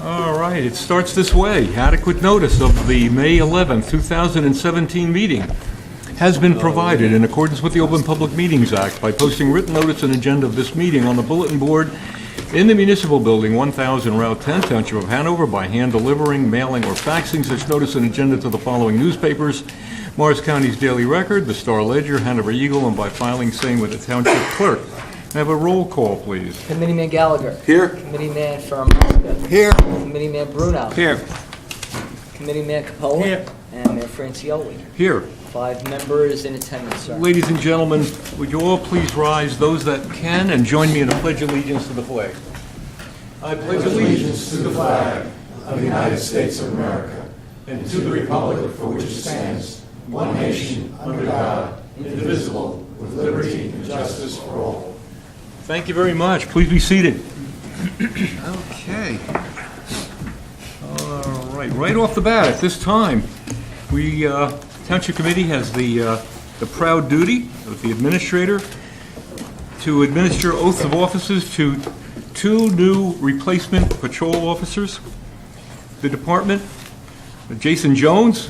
All right, it starts this way. Adequate notice of the May 11th, 2017 meeting has been provided in accordance with the Open Public Meetings Act by posting written notice and agenda of this meeting on the bulletin board in the Municipal Building, 1000 Route 10, Township of Hanover, by hand delivering, mailing, or faxing such notice and agenda to the following newspapers: Morris County's Daily Record, the Star Ledger, Hanover Eagle, and by filing same with the Township Clerk. Have a roll call, please. Committeeman Gallagher. Here. Committeeman Farmaska. Here. Committeeman Bruno. Here. Committeeman Capola. Here. And Mayor Francioli. Here. 5 members in attendance, sir. Ladies and gentlemen, would you all please rise, those that can, and join me in a pledge of allegiance to the flag. I pledge allegiance to the flag of the United States of America and to the republic for which it stands, one nation, under God, indivisible, with liberty and justice for all. Thank you very much. Please be seated. Okay. All right, right off the bat, at this time, we, Township Committee has the proud duty of the administrator to administer oaths of offices to 2 new replacement patrol officers. The department, Jason Jones,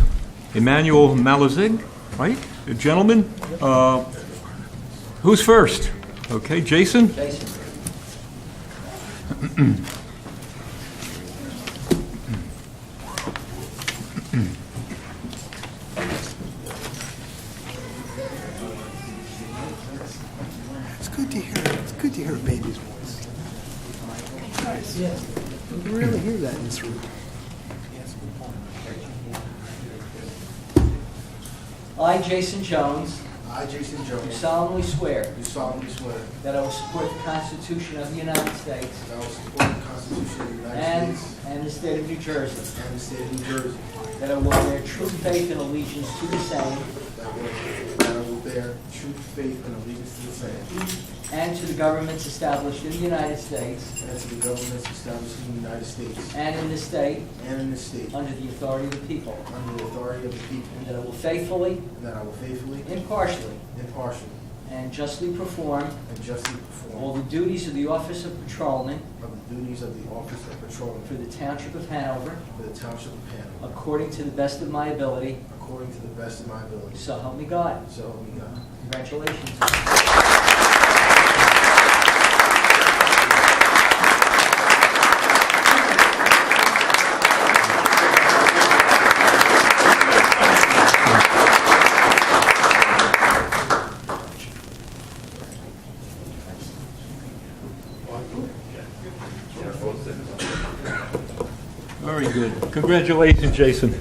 Emmanuel Malazig, right? The gentleman. Who's first? Okay, Jason. Jason. It's good to hear. It's good to hear a baby's voice. Nice. Yes. You can really hear that in this room. I, Jason Jones, I, Jason do Jones, solemnly swear do solemnly swear that I will support the Constitution of the United States that I will support the Constitution of the United States and the state of New Jersey, and the state of New Jersey, that I will bear true faith and allegiance to the same that I will bear true faith and allegiance to the same, and to the governments established in the United States and to the governments established in the United States and in this state and in this state, under the authority of the people, under the authority of the people, and that I will faithfully, and that I will faithfully, impartially, impartially, and justly perform and justly all perform the duties of the office of patrolman of the duties of the office of patrolman for the Township of Hanover, for the Township of Hanover, according to the best of my ability, according to the best of my ability. so help me God. So help me God. Congratulations. Very good. Congratulations, Jason.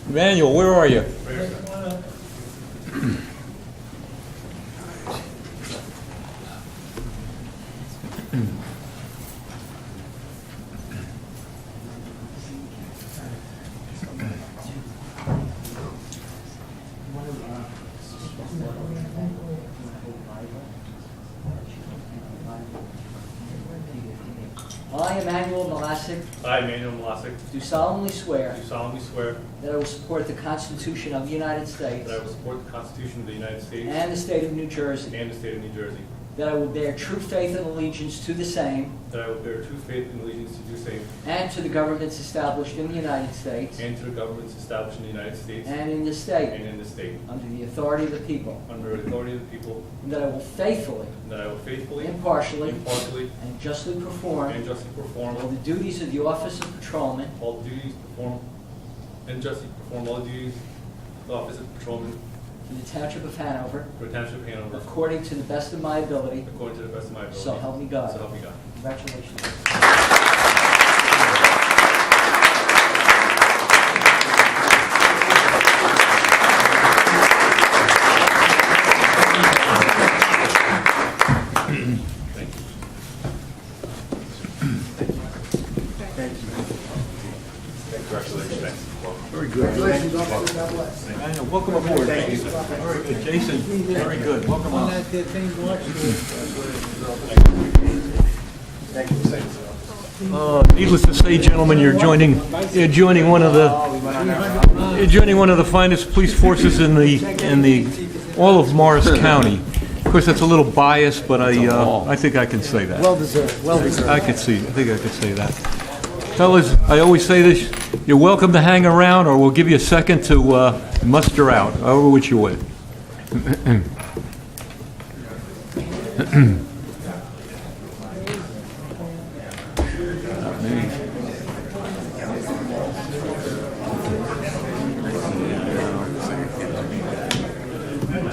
Emmanuel, where are you? I, Emmanuel Malasic, I, Emmanuel Malasic, do solemnly swear do solemnly swear that I will support the Constitution of the United States that I will support the Constitution of the United States and the state of New Jersey, and the state of New Jersey, that I will bear true faith and allegiance to the same that I will bear true faith and allegiance to do same, and to the governments established in the United States and to the governments established in the United States and in this and state in this state, under the authority of the people, under the authority of the people, and that I will faithfully, and that I will faithfully, impartially, impartially, and justly perform and justly perform all the duties of the office of patrolman all the duties perform and justly perform all the duties of the office of patrolman for the Township of Hanover, for the Township of Hanover, according to the best of my ability, according to the best of my ability. so help me God. So help me God. Congratulations. Very good. Emmanuel, welcome aboard. Thank you. Very good. Jason, very good. Welcome on. Needless to say, gentlemen, you're joining one of the finest police forces in all of Morris County. Of course, that's a little biased, but I think I can say that. Well deserved, well deserved. I think I could say that. Fellas, I always say this, you're welcome to hang around, or we'll give you a second to muster out, however which you would.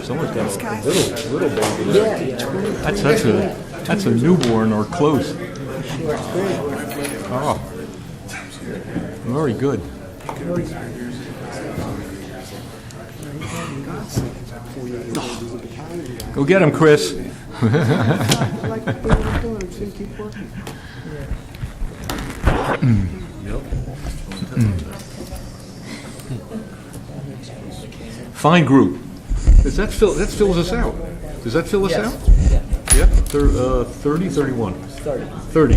Someone's got a little baby there. That's a newborn or close. Oh, very good. Go get him, Chris. Fine group. Does that fills us out? Does that fill us out? Yeah. 30, 31? 30.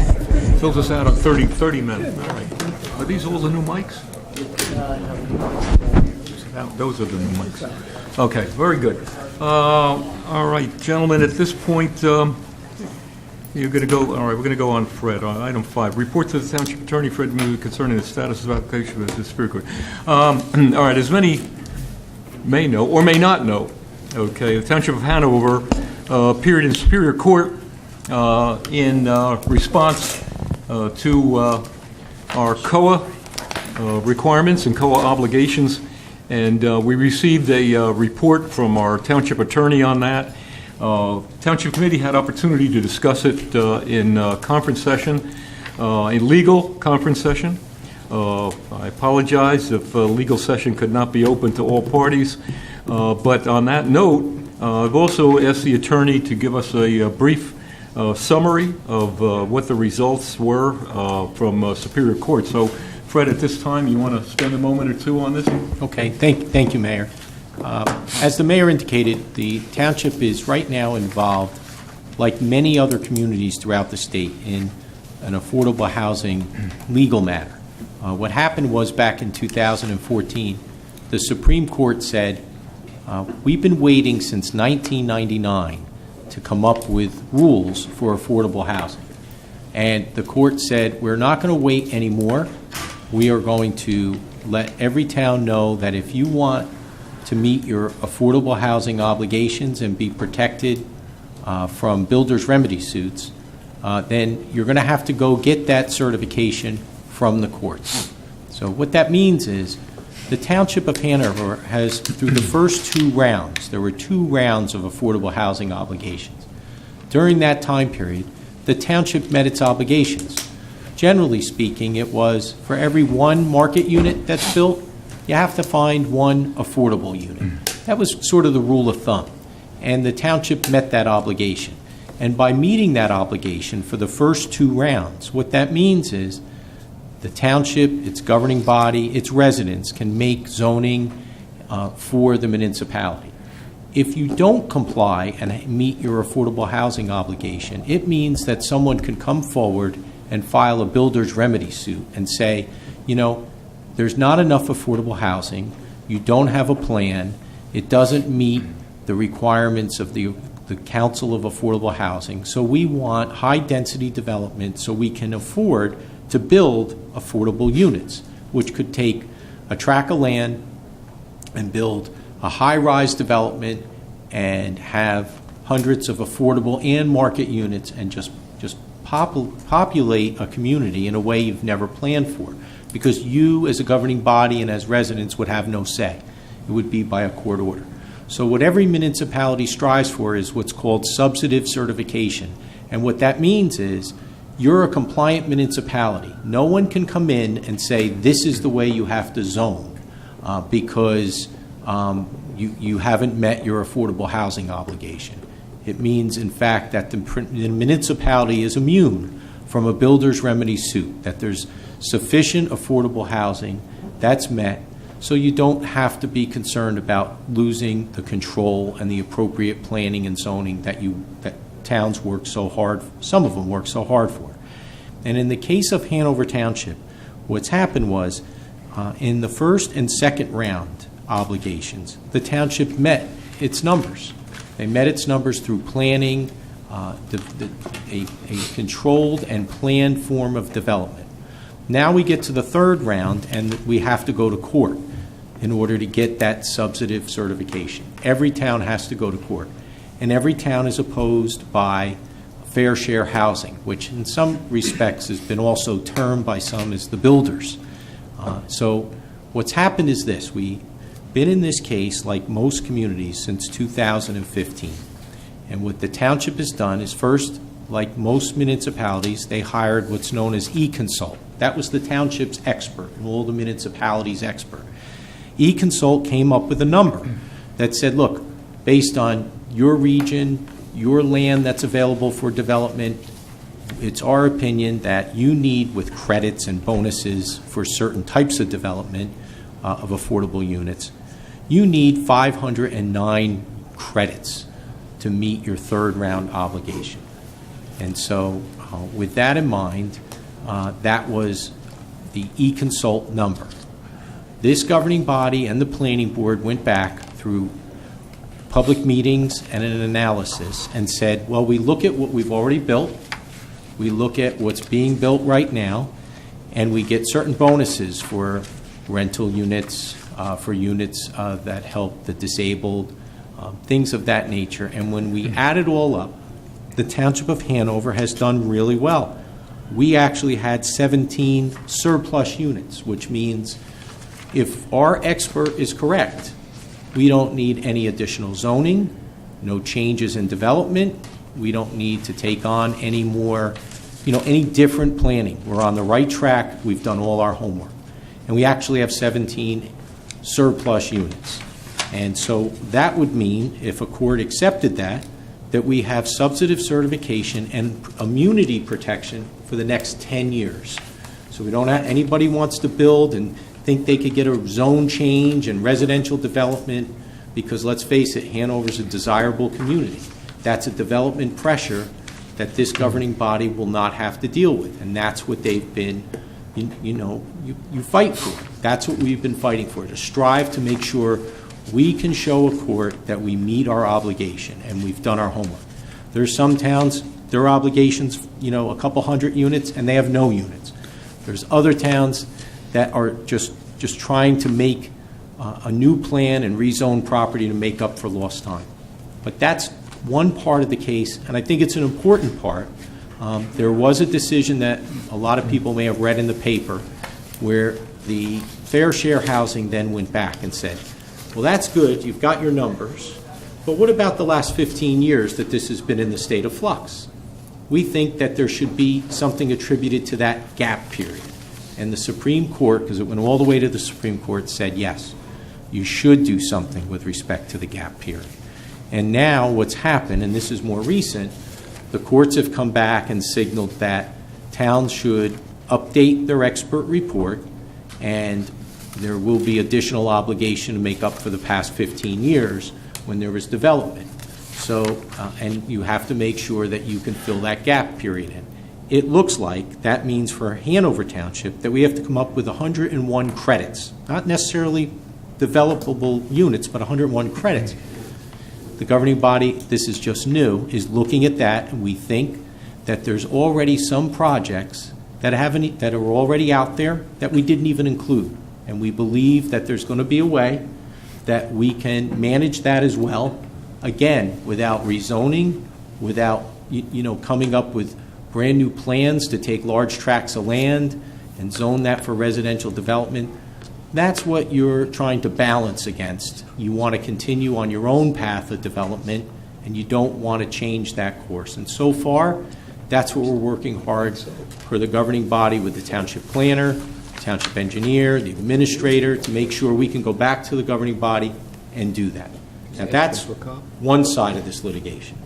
Fills us out on 30 minutes. All right. Are these all the new mics? Those are the new mics. Okay, very good. All right, gentlemen, at this point, you're going to go, all right, we're going to go on Fred, on item 5. Report to the Township Attorney, Fred Mueller, concerning the status of application of the Superior Court. All right, as many may know or may not know, okay, the Township of Hanover appeared in Superior Court in response to our COA requirements and COA obligations, and we received a report from our Township Attorney on that. Township Committee had opportunity to discuss it in conference session, in legal conference session. I apologize if legal session could not be open to all parties, but on that note, I've also asked the attorney to give us a brief summary of what the results were from Superior Court. So, Fred, at this time, you want to spend a moment or two on this? Okay, thank you, Mayor. As the Mayor indicated, the Township is right now involved, like many other communities throughout the state, in an affordable housing legal matter. What happened was back in 2014, the Supreme Court said, we've been waiting since 1999 to come up with rules for affordable housing. And the court said, we're not going to wait anymore. We are going to let every town know that if you want to meet your affordable housing obligations and be protected from builders' remedy suits, then you're going to have to go get that certification from the courts. So what that means is the Township of Hanover has, through the first 2 rounds, there were 2 rounds of affordable housing obligations. During that time period, the Township met its obligations. Generally speaking, it was for every 1 market unit that's built, you have to find 1 affordable unit. That was sort of the rule of thumb. And the Township met that obligation. And by meeting that obligation for the first 2 rounds, what that means is the Township, its governing body, its residents can make zoning for the municipality. If you don't comply and meet your affordable housing obligation, it means that someone can come forward and file a builder's remedy suit and say, you know, there's not enough affordable housing, you don't have a plan, it doesn't meet the requirements of the Council of Affordable Housing, so we want high-density development so we can afford to build affordable units, which could take a tract of land and build a high-rise development and have hundreds of affordable and market units and just populate a community in a way you've never planned for, because you as a governing body and as residents would have no say. It would be by a court order. So what every municipality strives for is what's called substantive certification. And what that means is you're a compliant municipality. No one can come in and say this is the way you have to zone because you haven't met your affordable housing obligation. It means, in fact, that the municipality is immune from a builder's remedy suit, that there's sufficient affordable housing that's met, so you don't have to be concerned about losing the control and the appropriate planning and zoning that towns work so hard, some of them work so hard for. And in the case of Hanover Township, what's happened was in the first and second round obligations, the township met its numbers. They met its numbers through planning, a controlled and planned form of development. Now we get to the third round, and we have to go to court in order to get that substantive certification. Every town has to go to court, and every town is opposed by fair share housing, which in some respects has been also termed by some as the builders. So what's happened is this. We've been in this case, like most communities, since 2015. And what the township has done is first, like most municipalities, they hired what's known as e-consult. That was the township's expert and all the municipalities' expert. E-consult came up with a number that said, look, based on your region, your land that's available for development, it's our opinion that you need, with credits and bonuses for certain types of development of affordable units, you need 509 credits to meet your third round obligation. And so with that in mind, that was the e-consult number. This governing body and the planning board went back through public meetings and an analysis and said, well, we look at what we've already built, we look at what's being built right now, and we get certain bonuses for rental units, for units that help the disabled, things of that nature. And when we add it all up, the Township of Hanover has done really well. We actually had 17 surplus units, which means if our expert is correct, we don't need any additional zoning, no changes in development. We don't need to take on any more, any different planning. We're on the right track. We've done all our homework. And we actually have 17 surplus units. And so that would mean, if a court accepted that we have substantive certification and immunity protection for the next 10 years. So we don't have, anybody wants to build and think they could get a zone change and residential development, because let's face it, Hanover's a desirable community. That's a development pressure that this governing body will not have to deal with, and that's what they've been, you fight for. That's what we've been fighting for, to strive to make sure we can show a court that we meet our obligation, and we've done our homework. There's some towns, their obligations, a couple hundred units, and they have no units. There's other towns that are just trying to make a new plan and rezone property to make up for lost time. But that's one part of the case, and I think it's an important part. There was a decision that a lot of people may have read in the paper where the fair share housing then went back and said, well, that's good, you've got your numbers, but what about the last 15 years that this has been in the state of flux? We think that there should be something attributed to that gap period. And the Supreme Court, because it went all the way to the Supreme Court, said, yes, you should do something with respect to the gap period. And now what's happened, and this is more recent, the courts have come back and signaled that towns should update their expert report, and there will be additional obligation to make up for the past 15 years when there was development. So, and you have to make sure that you can fill that gap period in. It looks like that means for Hanover Township that we have to come up with 101 credits, not necessarily developable units, but 101 credits. The governing body, this is just new, is looking at that, and we think that there's already some projects that are already out there that we didn't even include. And we believe that there's going to be a way that we can manage that as well, again, without rezoning, without coming up with brand new plans to take large tracts of land and zone that for residential development. That's what you're trying to balance against. You want to continue on your own path of development, and you don't want to change that course. And so far, that's what we're working hard for the governing body with the township planner, township engineer, the administrator, to make sure we can go back to the governing body and do that. Now, that's one side of this litigation.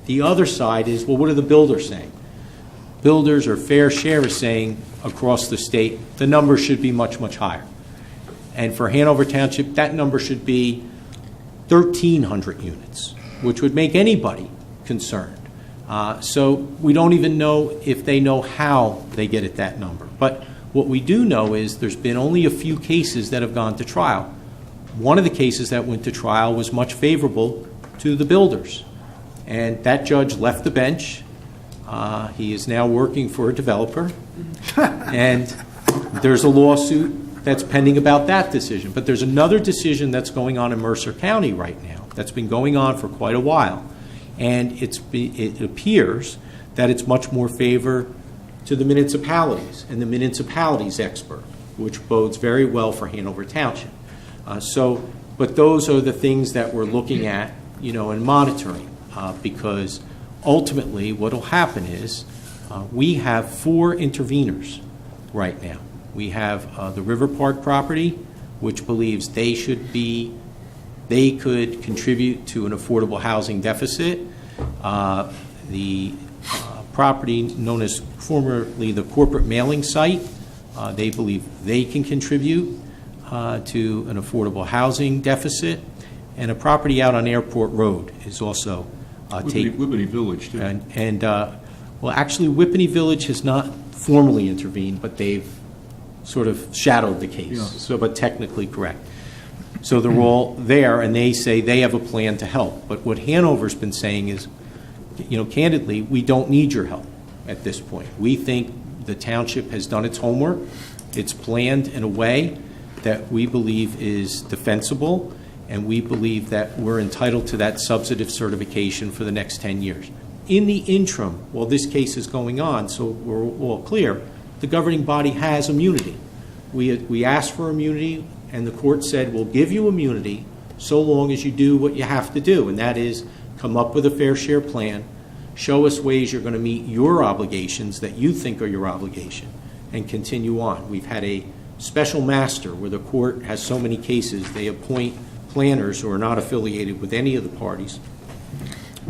The other side is, well, what are the builders saying? Builders or fair share is saying across the state the number should be much, much higher. And for Hanover Township, that number should be 1,300 units, which would make anybody concerned. So we don't even know if they know how they get at that number. But what we do know is there's been only a few cases that have gone to trial. One of the cases that went to trial was much favorable to the builders. And that judge left the bench. He is now working for a developer. And there's a lawsuit that's pending about that decision. But there's another decision that's going on in Mercer County right now that's been going on for quite a while. And it appears that it's much more favor to the municipalities and the municipalities expert, which bodes very well for Hanover Township. But those are the things that we're looking at, and monitoring, because ultimately what will happen is we have 4 interveners right now. We have the River Park property, which believes they could contribute to an affordable housing deficit. The property known as formerly the corporate mailing site, they believe they can contribute to an affordable housing deficit. And a property out on Airport Road is also Whippany Village, too. Well, actually, Whippany Village has not formally intervened, but they've sort of shadowed the case. Yeah. But technically correct. So they're all there, and they say they have a plan to help. But what Hanover's been saying is, candidly, we don't need your help at this point. We think the township has done its homework. It's planned in a way that we believe is defensible, and we believe that we're entitled to that substantive certification for the next 10 years. In the interim, while this case is going on, so we're all clear, the governing body has immunity. We asked for immunity, and the court said, we'll give you immunity so long as you do what you have to do, and that is come up with a fair share plan, show us ways you're going to meet your obligations that you think are your obligation, and continue on. We've had a special master where the court has so many cases, they appoint planners who are not affiliated with any of the parties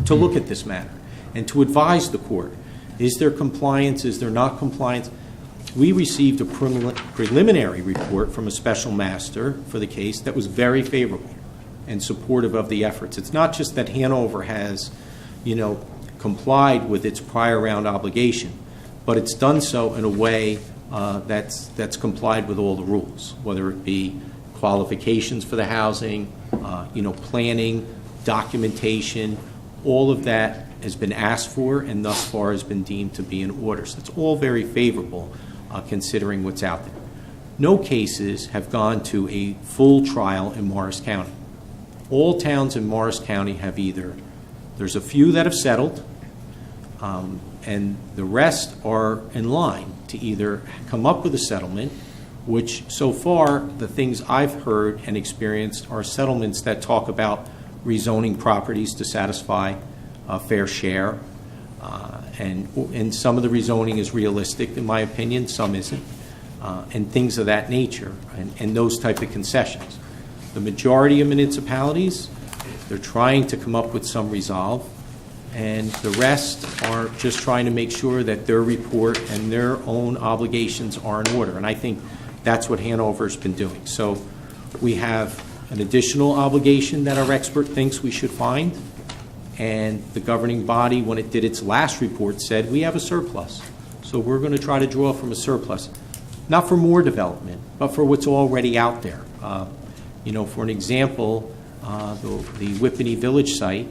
to look at this matter and to advise the court. Is there compliance? Is there not compliance? We received a preliminary report from a special master for the case that was very favorable and supportive of the efforts. It's not just that Hanover has, complied with its prior round obligation, but it's done so in a way that's complied with all the rules, whether it be qualifications for the housing, planning, documentation, all of that has been asked for and thus far has been deemed to be in order. So it's all very favorable considering what's out there. No cases have gone to a full trial in Morris County. All towns in Morris County have there's a few that have settled, and the rest are in line to either come up with a settlement, which so far the things I've heard and experienced are settlements that talk about rezoning properties to satisfy a fair share, and some of the rezoning is realistic in my opinion, some isn't, and things of that nature, and those type of concessions. The majority of municipalities, they're trying to come up with some resolve, and the rest are just trying to make sure that their report and their own obligations are in order, and I think that's what Hanover's been doing. So we have an additional obligation that our expert thinks we should find, and the governing body, when it did its last report, said we have a surplus. So we're going to try to draw from a surplus, not for more development, but for what's already out there. For an example, the Whippany Village site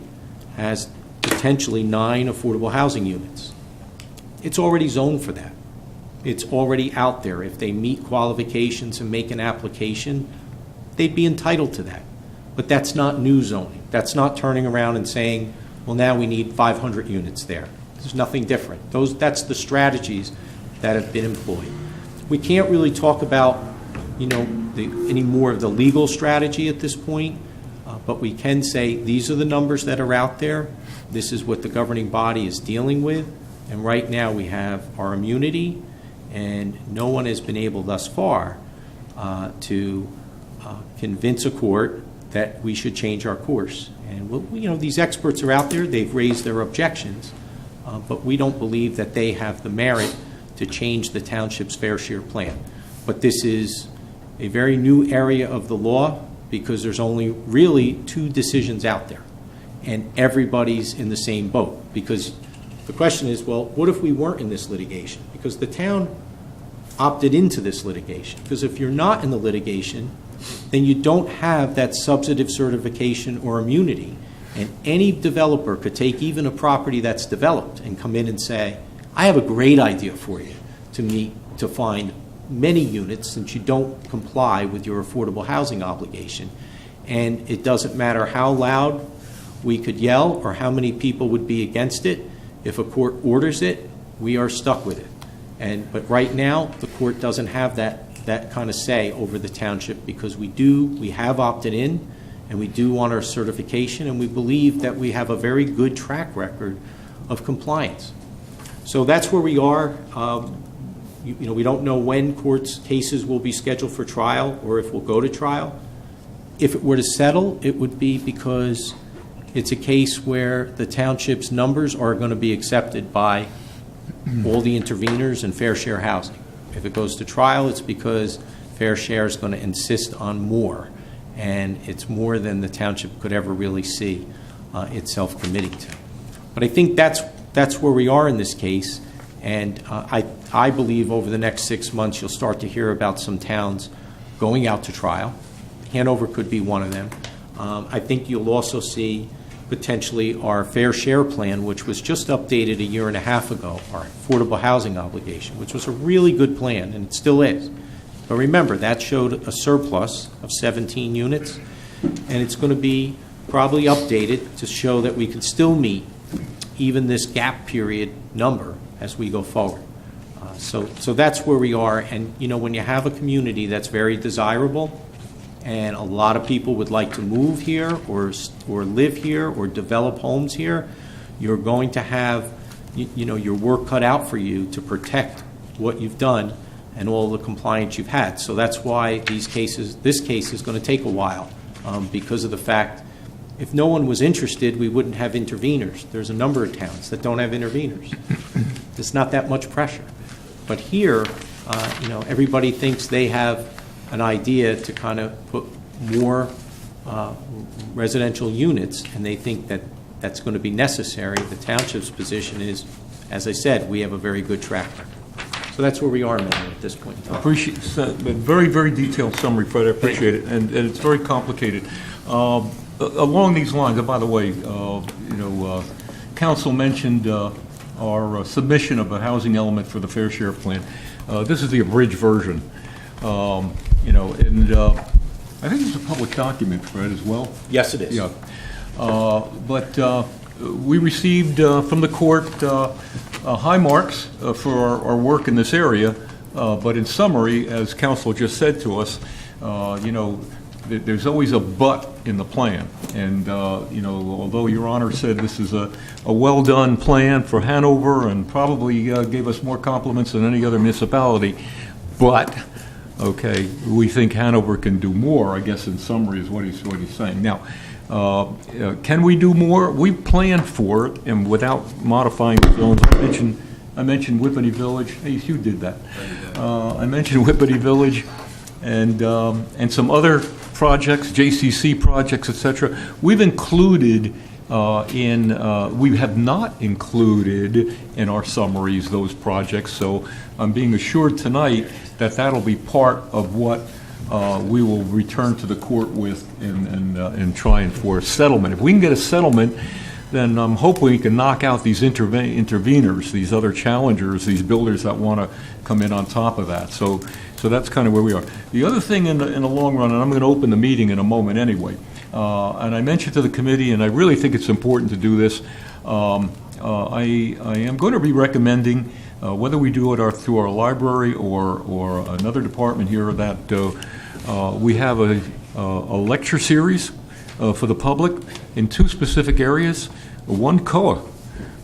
has potentially 9 affordable housing units. It's already zoned for that. It's already out there. If they meet qualifications and make an application, they'd be entitled to that. But that's not new zoning. That's not turning around and saying, well, now we need 500 units there. There's nothing different. That's the strategies that have been employed. We can't really talk about, any more of the legal strategy at this point, but we can say these are the numbers that are out there. This is what the governing body is dealing with, and right now we have our immunity, and no one has been able thus far to convince a court that we should change our course. And these experts are out there, they've raised their objections, but we don't believe that they have the merit to change the township's fair share plan. But this is a very new area of the law because there's only really 2 decisions out there, and everybody's in the same boat. Because the question is, well, what if we weren't in this litigation? Because the town opted into this litigation. Because if you're not in the litigation, then you don't have that substantive certification or immunity, And any developer could take even a property that's developed and come in and say, I have a great idea for you to find many units since you don't comply with your affordable housing obligation. And it doesn't matter how loud we could yell or how many people would be against it. If a court orders it, we are stuck with it. But right now, the court doesn't have that kind of say over the township because we have opted in and we do want our certification and we believe that we have a very good track record of compliance. So that's where we are. We don't know when cases will be scheduled for trial or if we'll go to trial. If it were to settle, it would be because it's a case where the township's numbers are going to be accepted by all the interveners and fair share housing. If it goes to trial, it's because fair share is going to insist on more, and it's more than the township could ever really see itself committing to. But I think that's where we are in this case, and I believe over the next 6 months you'll start to hear about some towns going out to trial. Hanover could be one of them. I think you'll also see potentially our fair share plan, which was just updated a year and a half ago, our affordable housing obligation, which was a really good plan, and it still is. But remember, that showed a surplus of 17 units, and it's going to be probably updated to show that we can still meet even this gap period number as we go forward. So that's where we are, and when you have a community that's very desirable, and a lot of people would like to move here or live here or develop homes here, you're going to have your work cut out for you to protect what you've done and all the compliance you've had. So that's why this case is going to take a while because of the fact if no one was interested, we wouldn't have interveners. There's a number of towns that don't have interveners. There's not that much pressure. But here, everybody thinks they have an idea to kind of put more residential units, and they think that that's going to be necessary. The township's position is, as I said, we have a very good track record. So that's where we are, Mayor, at this point in time. Appreciate a very, very detailed summary, Fred. I appreciate it, and it's very complicated. Along these lines, and by the way, Council mentioned our submission of a housing element for the fair share plan. This is the abridged version. I think it's a public document, Fred, as well. Yes, it is. Yeah. But we received from the court high marks for our work in this area. But in summary, as council just said to us, there's always a but in the plan. And, although Your Honor said this is a well-done plan for Hanover and probably gave us more compliments than any other municipality, but, okay, we think Hanover can do more, I guess in summary is what he's saying. Now, can we do more? We planned for it, and without modifying the zones, I mentioned Whippany Village. Hey, you did that. I mentioned Whippany Village and some other projects, JCC projects, etc. We've included we have not included in our summaries those projects, so I'm being assured tonight that that'll be part of what we will return to the court with and try for a settlement. If we can get a settlement, then I'm hoping we can knock out these interveners, these other challengers, these builders that want to come in on top of that. So that's kind of where we are. The other thing in the long run, and I'm going to open the meeting in a moment anyway, and I mentioned to the committee, and I really think it's important to do this, I am going to be recommending, whether we do it through our library or another department here, that we have a lecture series for the public in two specific areas. One, COA.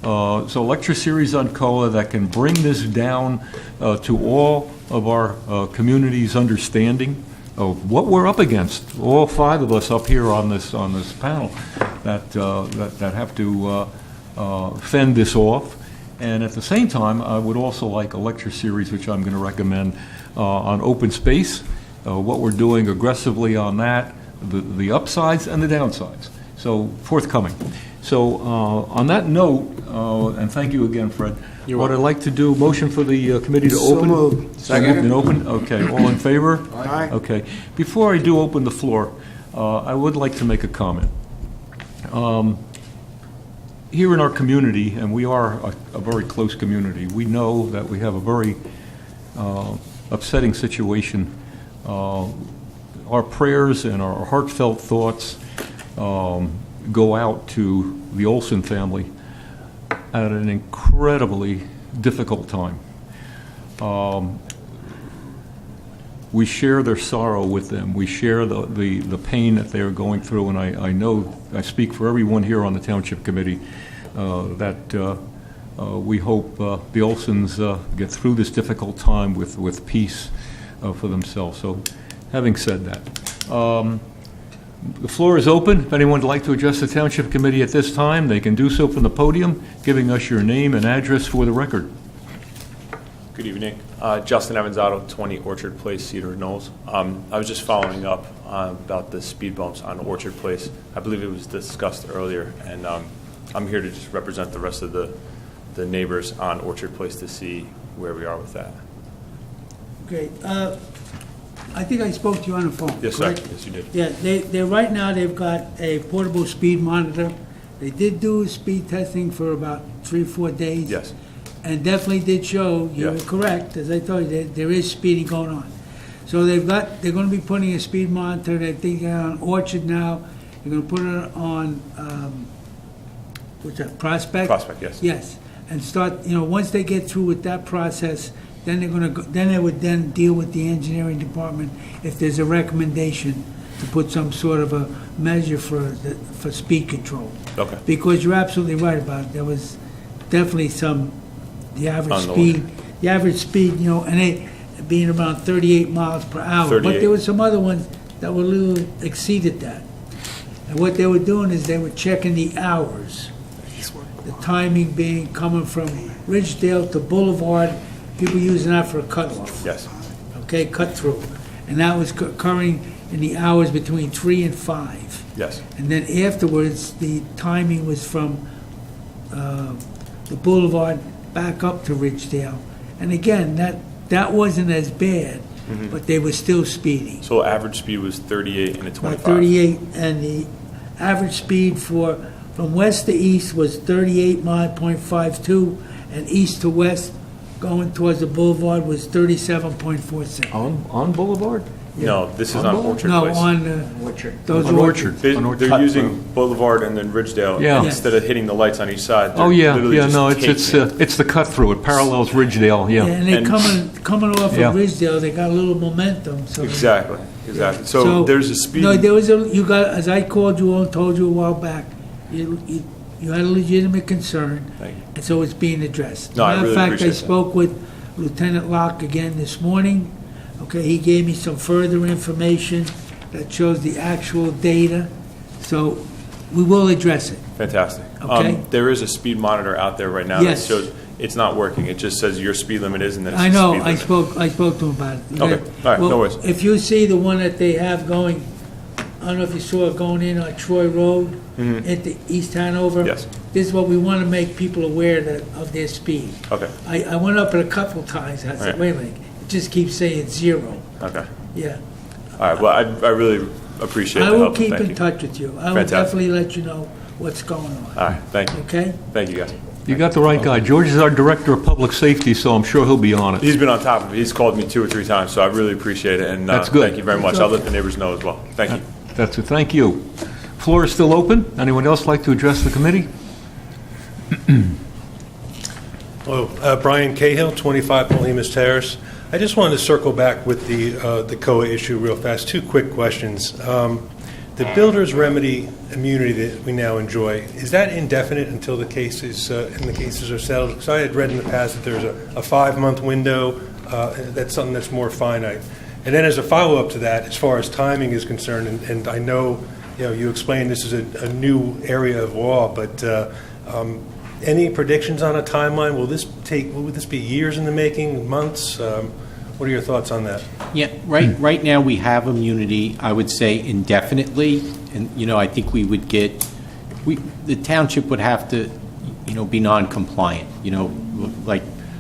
So a lecture series on COA that can bring this down to all of our community's understanding of what we're up against. All five of us up here on this panel that have to fend this off. And at the same time, I would also like a lecture series, which I'm going to recommend, on open space, what we're doing aggressively on that, the upsides and the downsides. So forthcoming. So on that note, and thank you again, Fred. What I'd like to do, motion for the committee to open. So moved. Second. And open. Okay. All in favor? Aye. Okay. Before I do open the floor, I would like to make a comment. Here in our community, and we are a very close community, we know that we have a very upsetting situation. Our prayers and our heartfelt thoughts go out to the Olson family at an incredibly difficult time. We share their sorrow with them. We share the pain that they are going through, and I know, I speak for everyone here on the Township Committee, that we hope the Olsons get through this difficult time with peace for themselves. So, having said that, the floor is open. If anyone would like to address the Township Committee at this time, they can do so from the podium, giving us your name and address for the record. Good evening. Justin Evanzato, 20 Orchard Place, Cedar Knolls. I was just following up about the speed bumps on Orchard Place. I believe it was discussed earlier, and I'm here to just represent the rest of the neighbors on Orchard Place to see where we are with that. Okay, I think I spoke to you on the phone, Yes, correct? sir. Yes, you did. Yeah, they right now, they've got a portable speed monitor. They did do speed testing for about 3 or 4 days. Yes. And definitely did show, you were Yes. correct, as I told you, there is speeding going on. So they're going to be putting a speed monitor, they think on Orchard now, they're going to put it on, what's that, Prospect? Prospect, yes. Yes, and start, once they get through with that process, then they're going to, then they would then deal with the engineering department if there's a recommendation to put some sort of a measure for speed control. Okay. Because you're absolutely right about it. There was definitely the average On the speed, and it being around 38 miles per hour. But 38. there were some other ones that were a little exceeded that. And what they were doing is they were checking the hours. The timing being coming from Ridgedale to Boulevard, people using that for a cutoff. Yes. Okay, cut through. And that was occurring in the hours between 3 and 5. Yes. And then afterwards, the timing was from the Boulevard back up to Ridgedale. And again, that wasn't as bad, but they were still speeding. So average speed was 38 and a 25. About 38, and the average speed from west to east was 38.52, and east to west, going towards the Boulevard, was 37.46. On Boulevard? No, this is on Orchard No, Place. on Orchard. those On Orchard. Orchard. They're using Boulevard and then Ridgedale. Yeah. Instead of hitting the lights on each side. Oh, they're yeah, literally just no, taking it. it's the cut through. It parallels Ridgedale, Yeah, yeah. and they And- coming off of Yeah. Ridgedale, they got a little momentum, so. Exactly. So there's a speed. No, there was you got, as I called you and told you a while back, you had a legitimate concern. Thank you. And so it's being addressed. No, I Matter of really fact, I appreciate that. spoke with Lieutenant Locke again this morning. Okay, he gave me some further information that shows the actual data, so we will address it. Fantastic. Okay. There is a speed monitor out there right now Yes. that shows it's not working. It just says your speed limit is, and then it's I the know, speed limit. I spoke to him about it. Okay, all right, no Well, worries. if you see the one that they have going, I don't know if you saw it going in on Troy Road into East Hanover. Yes. This is what we want to make people aware of their speed. Okay. I went up it a couple times, I said, Right. wait a minute, it just keeps saying 0. Okay. Yeah. All right. Well, I really appreciate I the will help. keep Thank in you. touch with you. I will Fantastic. definitely let you know what's going on, All right. Thank you. okay? Thank you, guys. You got the right guy. George is our Director of Public Safety, so I'm sure he'll be on it. He's been on top of it. He's called me 2 or 3 times, so I really appreciate it. And That's good. Thank you very much. I'll let the neighbors know as well. Thank you. That's it, thank you. Floor is still open. Anyone else like to address the committee? Hello, Brian Cahill, 25 Palamas Terrace. I just wanted to circle back with the COA issue real fast. 2 quick questions. The builder's remedy immunity that we now enjoy, is that indefinite until the cases are settled? Because I had read in the past that there's a 5-month window. That's something that's more finite. And then as a follow-up to that, as far as timing is concerned, and I know you explained this is a new area of law, but any predictions on a timeline? Will this be years in the making, months? What are your thoughts on that? Yeah, right now we have immunity, I would say indefinitely, and, I think we would the township would have to, be non-compliant,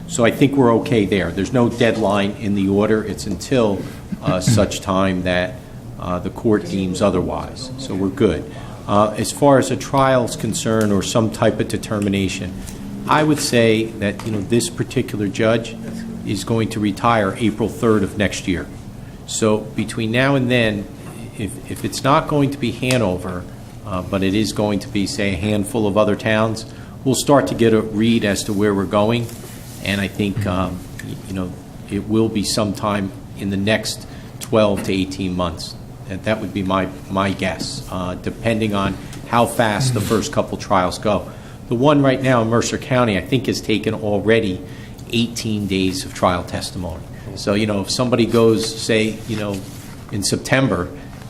so I think we're okay there. There's no deadline in the order. It's until such time that the court deems otherwise, so we're good. As far as a trial is concerned or some type of determination, I would say that, this particular judge is going to retire April 3rd of next year. So between now and then, if it's not going to be Hanover, but it is going to be, say, a handful of other towns, we'll start to get a read as to where we're going. And I think, it will be sometime in the next 12 to 18 months. And that would be my guess, depending on how fast the first couple trials go. The one right now in Mercer County, I think, has taken already 18 days of trial testimony. So, if somebody goes, say, in September,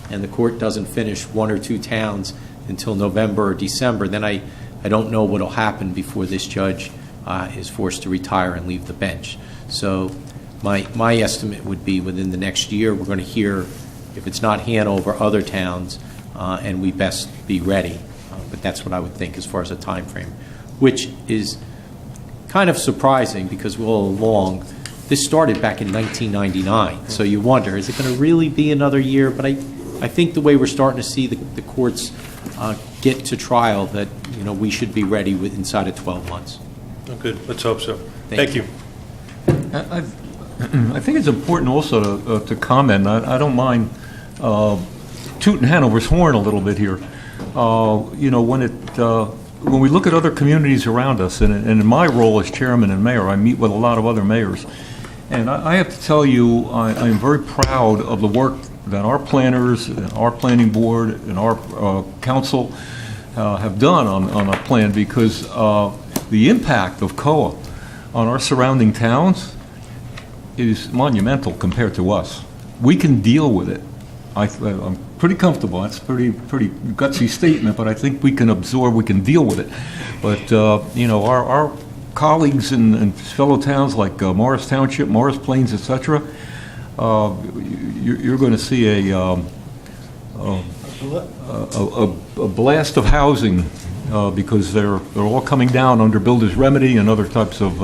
and the court doesn't finish one or two towns until November or December, then I don't know what will happen before this judge is forced to retire and leave the bench. So my estimate would be within the next year, we're going to hear, if it's not Hanover, other towns, and we best be ready. But that's what I would think as far as a time frame, which is kind of surprising because all along, this started back in 1999. So you wonder, is it going to really be another year? But I think the way we're starting to see the courts get to trial, that we should be ready inside of 12 months. Oh, good. Let's hope so. Thank you. I think it's important also to comment. I don't mind tooting Hanover's horn a little bit here. When we look at other communities around us, and in my role as chairman and mayor, I meet with a lot of other mayors. And I have to tell you, I am very proud of the work that our planners, and our planning board, and our council have done on a plan, because the impact of COA on our surrounding towns is monumental compared to us. We can deal with it. I'm pretty comfortable. That's a pretty gutsy statement, but I think we can absorb, we can deal with it. But, our colleagues in fellow towns like Morris Township, Morris Plains, etc., you're going to see a blast of housing because they're all coming down under builder's remedy and other types of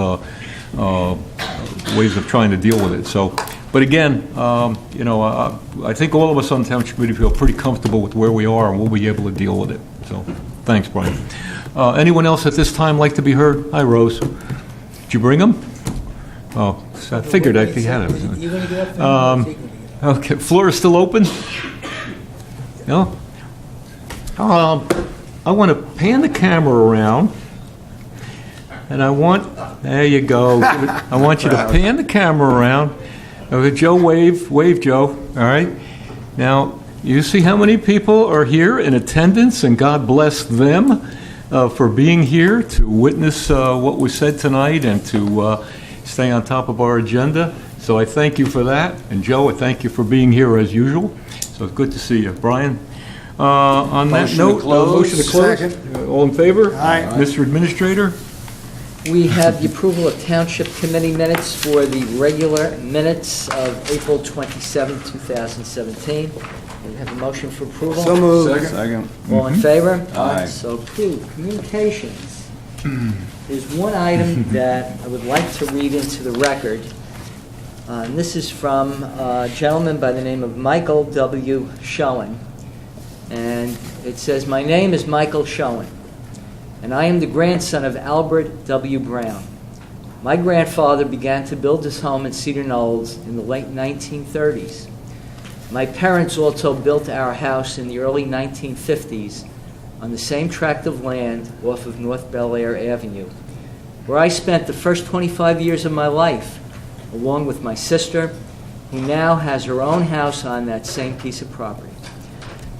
ways of trying to deal with it. So, but again, I think all of us on the Township Committee feel pretty comfortable with where we are, and we'll be able to deal with it. So, thanks, Brian. Anyone else at this time like to be heard? Hi, Rose. Did you bring them? Oh, I figured I had it. You're going to get up? Okay, floor is still open? No? I want to pan the camera around, and there you go. I want you to pan the camera around. Okay, Joe, wave, Joe. All right. Now, you see how many people are here in attendance, and God bless them for being here to witness what was said tonight and to stay on top of our agenda. So I thank you for that. And Joe, I thank you for being here as usual. So it's good to see you. Brian, on that note, motion to close. Second. All in favor? Aye. Mr. Administrator? We have the approval of Township Committee minutes for the regular minutes of April 27, 2017. We have a motion for approval. So moved. Second. All in favor? Aye. So approved. Communications. There's one item that I would like to read into the record. And this is from a gentleman by the name of Michael W. Schoen. And it says, "My name is Michael Schoen, and I am the grandson of Albert W. Brown. My grandfather began to build his home in Cedar Knolls in the late 1930s. My parents also built our house in the early 1950s on the same tract of land off of North Bel Air Avenue, where I spent the first 25 years of my life, along with my sister, who now has her own house on that same piece of property.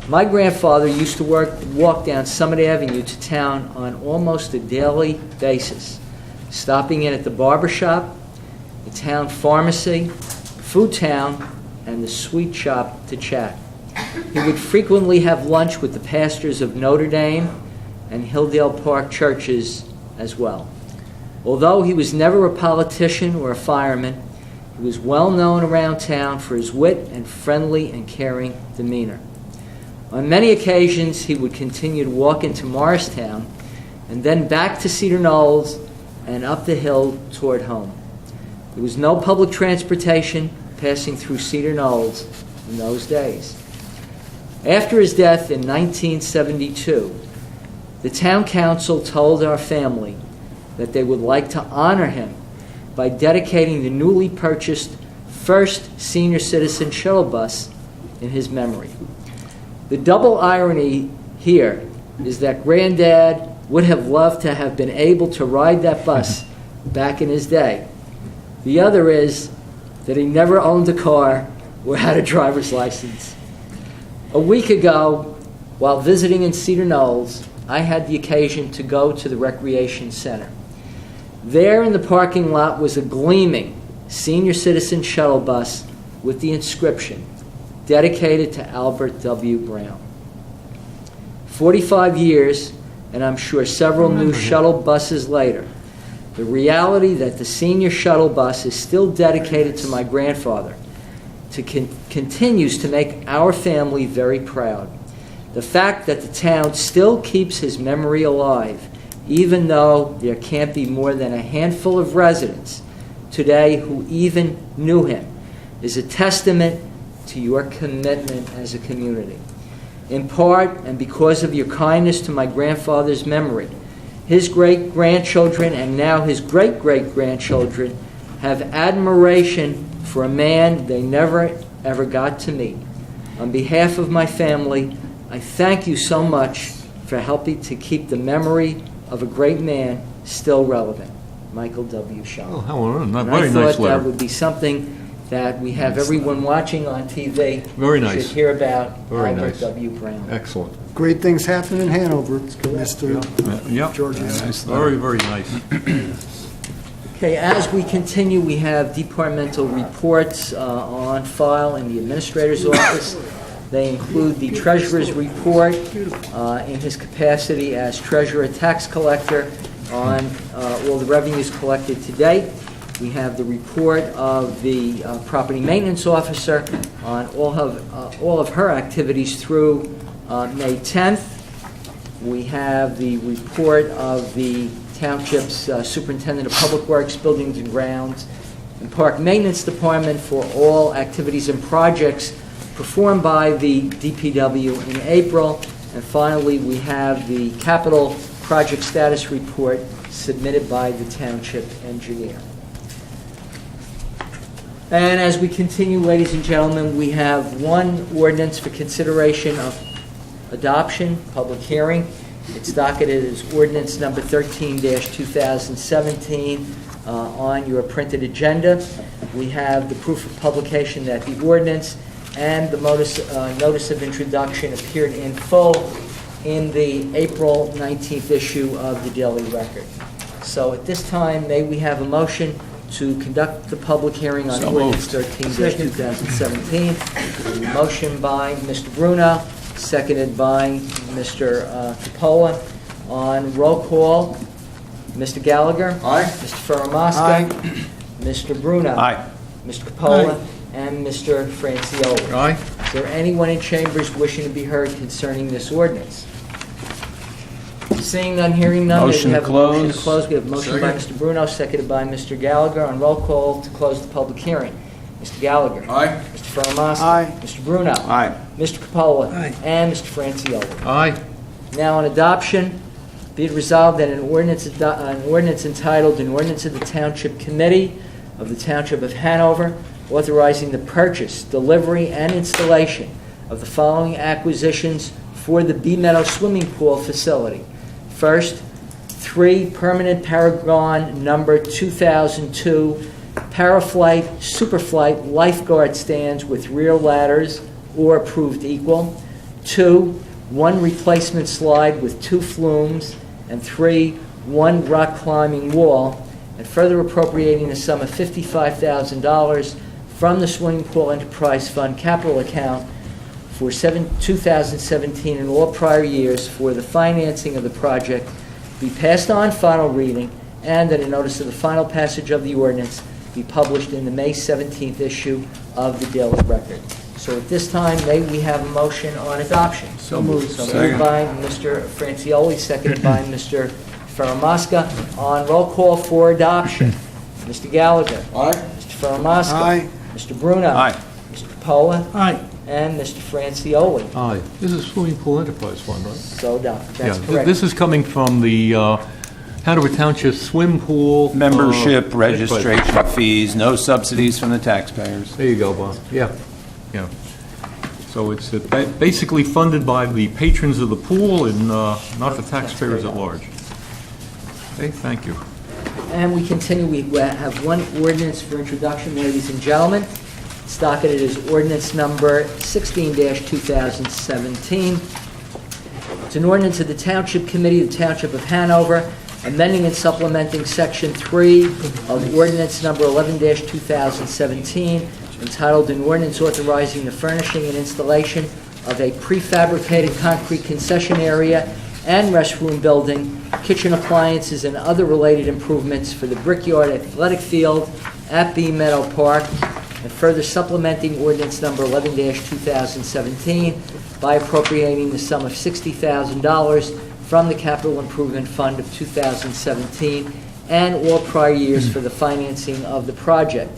My grandfather used to walk down Summit Avenue to town on almost a daily basis, stopping in at the barber shop, the town pharmacy, Food Town, and the sweet shop to chat. He would frequently have lunch with the pastors of Notre Dame and Hilldale Park churches as well. Although he was never a politician or a fireman, he was well known around town for his wit and friendly and caring demeanor. On many occasions, he would continue to walk into Morristown and then back to Cedar Knolls and up the hill toward home. There was no public transportation passing through Cedar Knolls in those days. After his death in 1972, the town council told our family that they would like to honor him by dedicating the newly purchased first senior citizen shuttle bus in his memory. The double irony here is that Granddad would have loved to have been able to ride that bus back in his day. The other is that he never owned a car or had a driver's license. A week ago, while visiting in Cedar Knolls, I had the occasion to go to the recreation center. There in the parking lot was a gleaming senior citizen shuttle bus with the inscription, dedicated to Albert W. Brown. 45 years, and I'm sure several new shuttle buses later, the reality that the senior shuttle bus is still dedicated to my grandfather continues to make our family very proud. The fact that the town still keeps his memory alive, even though there can't be more than a handful of residents today who even knew him, is a testament to your commitment as a community. In part, and because of your kindness to my grandfather's memory, his great-grandchildren and now his great-great-grandchildren have admiration for a man they never ever got to meet. On behalf of my family, I thank you so much for helping to keep the memory of a great man still relevant. Michael W. Shaw. Oh, how And very I nice thought letter. that would be something that we have everyone watching on TV Very nice. should hear about Very Albert nice. W. Brown. Excellent. Great things happen in Hanover, Mr. Yep. Georges. Very, very nice. Okay, as we continue, we have departmental reports on file in the administrator's office. They include the treasurer's report in his capacity as treasurer tax collector on all the revenues collected to date. We have the report of the property maintenance officer on all of her activities through May 10th. We have the report of the Township's Superintendent of Public Works, Buildings and Grounds, and Park Maintenance Department for all activities and projects performed by the DPW in April. And finally, we have the capital project status report submitted by the Township engineer. And as we continue, ladies and gentlemen, we have one ordinance for consideration of adoption, public hearing. It's docketed as ordinance number 13-2017 on your printed agenda. We have the proof of publication that the ordinance and the notice of introduction appeared in full in the April 19th issue of the Daily Record. So at this time, may we have a motion to conduct the public hearing on So ordinance moved. 13-2017. A motion by Mr. Bruno, seconded by Mr. Capola. On roll call, Mr. Gallagher. Aye. Mr. Ferramaska. Aye. Mr. Bruno. Aye. Mr. Capola. Aye. And Mr. Francioli. Aye. Is there anyone in chambers wishing to be heard concerning this ordinance? Seeing none, hearing none, may we Motion to have a motion to close. close? We have a motion by Mr. Bruno, seconded by Mr. Gallagher. On roll call to close the public hearing. Mr. Gallagher. Aye. Mr. Ferramaska. Aye. Mr. Bruno. Aye. Mr. Capola. Aye. And Mr. Francioli. Aye. Now on adoption, be it resolved that an ordinance entitled, An Ordinance of the Township Committee of the Township of Hanover, authorizing the purchase, delivery, and installation of the following acquisitions for the Bee Meadow Swimming Pool facility. First, 3 permanent Paragon number 2002 Paraflight Superflight lifeguard stands with rear ladders or approved equal. 2, 1 replacement slide with 2 flumes. And 3, 1 rock climbing wall. And further appropriating the sum of $55,000 from the Swimming Pool Enterprise Fund capital account for 2017 and all prior years for the financing of the project be passed on final reading, and that a notice of the final passage of the ordinance be published in the May 17th issue of the Daily Record. So at this time, may we have a motion on adoption? So moved. So moved by Mr. Francioli, seconded by Mr. Ferramaska. On roll call for adoption, Mr. Gallagher. Aye. Mr. Ferramaska. Aye. Mr. Bruno. Aye. Mr. Capola, Aye. and Mr. Francioli. Aye. This is swimming pool enterprise fund, right? So done. That's Yeah, correct. this is coming from the Hanover Township swim pool. Membership, enterprise. registration fees, no subsidies from the taxpayers. There you go, Bob. Yeah, yeah. So it's basically funded by the patrons of the pool and not the taxpayers at large. Okay, thank you. And we continue, we have one ordinance for introduction, ladies and gentlemen. It's docketed as ordinance number 16-2017. It's an ordinance of the Township Committee of the Township of Hanover, amending and supplementing Section 3 of ordinance number 11-2017, entitled an ordinance authorizing the furnishing and installation of a prefabricated concrete concession area and restroom building, kitchen appliances, and other related improvements for the Brickyard Athletic Field at Bean Meadow Park, and further supplementing ordinance number 11-2017 by appropriating the sum of $60,000 from the Capital Improvement Fund of 2017 and all prior years for the financing of the project.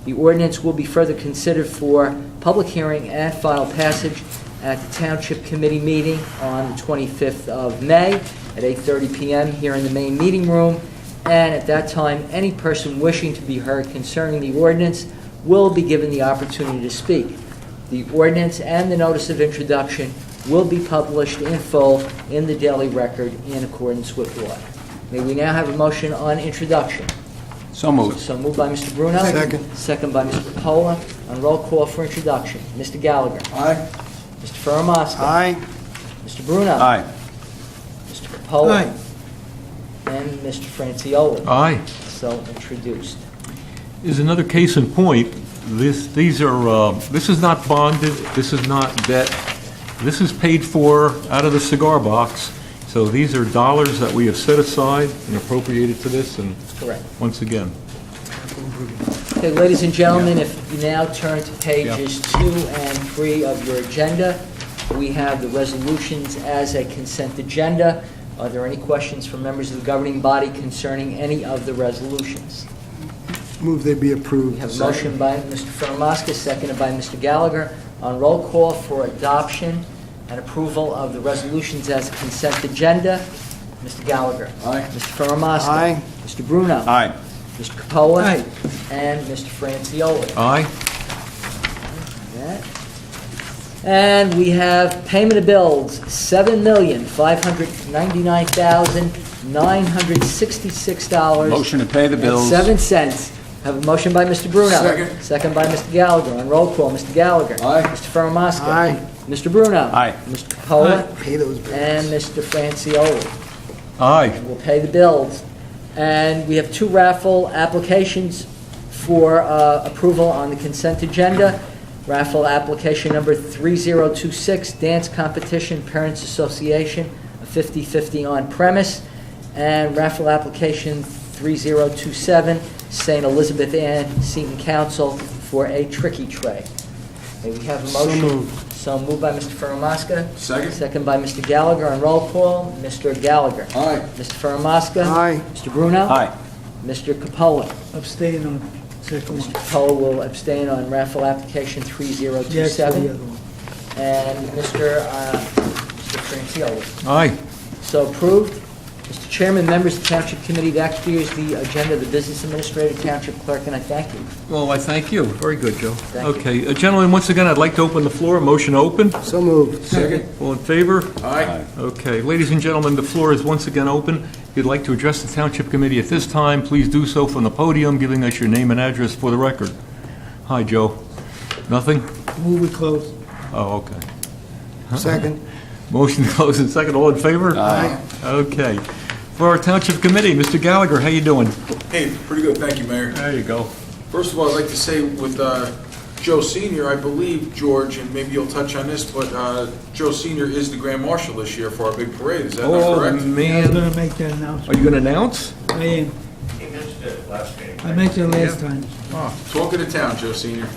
The ordinance will be further considered for public hearing and final passage at the Township Committee meeting on the 25th of May at 8:30 p.m. here in the main meeting room. And at that time, any person wishing to be heard concerning the ordinance will be given the opportunity to speak. The ordinance and the notice of introduction will be published in full in the Daily Record in accordance with law. May we now have a motion on introduction? So moved. So moved by Mr. Bruno. Second. Second by Mr. Capola. On roll call for introduction, Mr. Gallagher. Aye. Mr. Ferramaska. Aye. Mr. Bruno. Aye. Mr. Capola. Aye. And Mr. Francioli. Aye. So introduced. Is another case in point. This is not bonded, this is not debt. This is paid for out of the cigar box. So these are dollars that we have set aside and appropriated to this, and Correct. once again. Okay, ladies and gentlemen, if you now turn to pages 2 and 3 of your agenda, we have the resolutions as a consent agenda. Are there any questions from members of the governing body concerning any of the resolutions? Move they be approved. We have a motion by Mr. Ferramaska, seconded by Mr. Gallagher. On roll call for adoption and approval of the resolutions as a consent agenda, Mr. Gallagher. Aye. Mr. Ferramaska. Aye. Mr. Bruno. Aye. Mr. Capola. Aye. And Mr. Francioli. Aye. That. And we have payment of bills, $7,599,966. Motion to pay the bills. 7 cents. Have a motion by Mr. Bruno. Second. Second by Mr. Gallagher. On roll call, Mr. Gallagher. Aye. Mr. Ferramaska. Aye. Mr. Bruno. Aye. Mr. Capola. Pay those bills. And Mr. Francioli. Aye. We'll pay the bills. And we have 2 raffle applications for approval on the consent agenda. Raffle application number 3026, Dance Competition Parents Association, a 50/50 on premise. And raffle application 3027, St. Elizabeth Ann Seton Council for a tricky tray. May we have a motion? So moved. So moved by Mr. Ferramaska. Second. Second by Mr. Gallagher. On roll call, Mr. Gallagher. Aye. Mr. Ferramaska. Aye. Mr. Bruno. Aye. Mr. Capola. Abstain on second Mr. one. Capola will abstain on raffle application Yes, for 3027. the other one. And Mr. Francioli. Aye. So approved. Mr. Chairman, members of the Township Committee, that clears the agenda of the Business Administrator, Township Clerk, and I thank you. Well, I thank you. Very good, Joe. Thank you. Okay, gentlemen, once again, I'd like to open the floor. Motion open. So moved. Second. All in favor? Aye. Okay, ladies and gentlemen, the floor is once again open. If you'd like to address the Township Committee at this time, please do so from the podium, giving us your name and address for the record. Hi, Joe. Nothing? Move it close. Oh, okay. Second. Motion closed and second. All in favor? Aye. Okay. For our Township Committee, Mr. Gallagher, how you doing? Hey, pretty good, thank you, Mayor. There you go. First of all, I'd like to say with Joe Senior, I believe, George, and maybe you'll touch on this, but Joe Senior is the Grand Marshal this year for our big parade, is that not Oh, correct? I was man. going to make that Are announcement. you going to announce? I am. I mentioned it last time. Talk of the town, Joe Senior.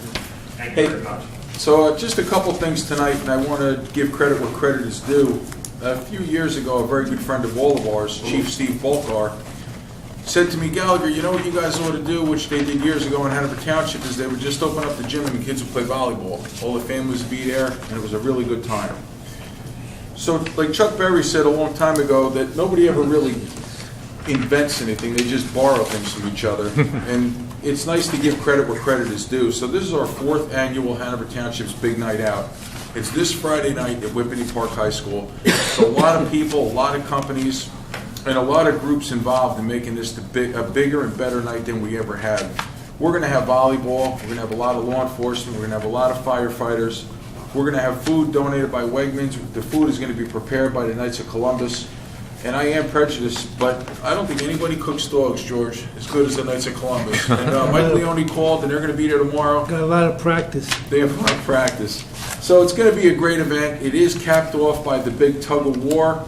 Thank you very much. So just a couple things tonight, and I want to give credit where credit is due. A few years ago, a very good friend of all of ours, Chief Steve Volkar, said to me, Gallagher, you know what you guys ought to do, which they did years ago in Hanover Township, is they would just open up the gym and the kids would play volleyball. All the families would be there, and it was a really good time. So, like Chuck Berry said a long time ago, that nobody ever really invents anything, they just borrow things from each other. And it's nice to give credit where credit is due. So this is our 4th annual Hanover Township's Big Night Out. It's this Friday night at Whippany Park High School. So a lot of people, a lot of companies, and a lot of groups involved in making this a bigger and better night than we ever had. We're going to have volleyball, we're going to have a lot of law enforcement, we're going to have a lot of firefighters, we're going to have food donated by Wegmans, the food is going to be prepared by the Knights of Columbus, and I am prejudiced, but I don't think anybody cooks dogs, George, as good as the Knights of Columbus. And Mike Leone called, and they're going to be there tomorrow. Got a lot of practice. They have a lot of practice. So it's going to be a great event. It is capped off by the big tug of war.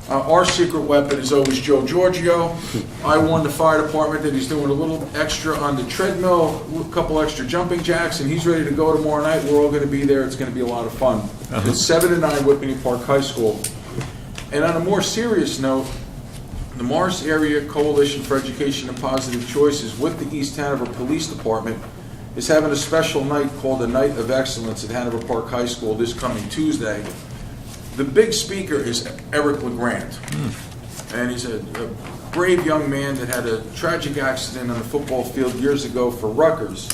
Our secret weapon is always Joe Giorgio. I warned the fire department that he's doing a little extra on the treadmill, a couple extra jumping jacks, and he's ready to go tomorrow night. We're all going to be there. It's going to be a lot of fun. It's 7 to 9 Whippany Park High School. And on a more serious note, the Morris Area Coalition for Education and Positive Choices with the East Hanover Police Department is having a special night called the Night of Excellence at Hanover Park High School this coming Tuesday. The big speaker is Eric LeGrand, and he's a brave young man that had a tragic accident on the football field years ago for Rutgers.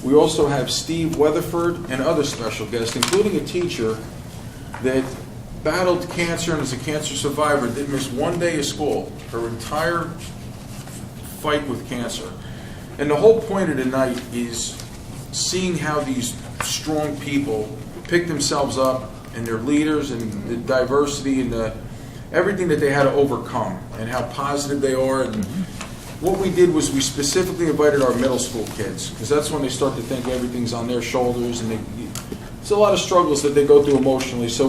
We also have Steve Weatherford and other special guests, including a teacher that battled cancer and is a cancer survivor, didn't miss one day of school, her entire fight with cancer. And the whole point of the night is seeing how these strong people pick themselves up and their leaders and the diversity and everything that they had to overcome and how positive they are. And what we did was we specifically invited our middle school kids, because that's when they start to think everything's on their shoulders, and it's a lot of struggles that they go through emotionally. So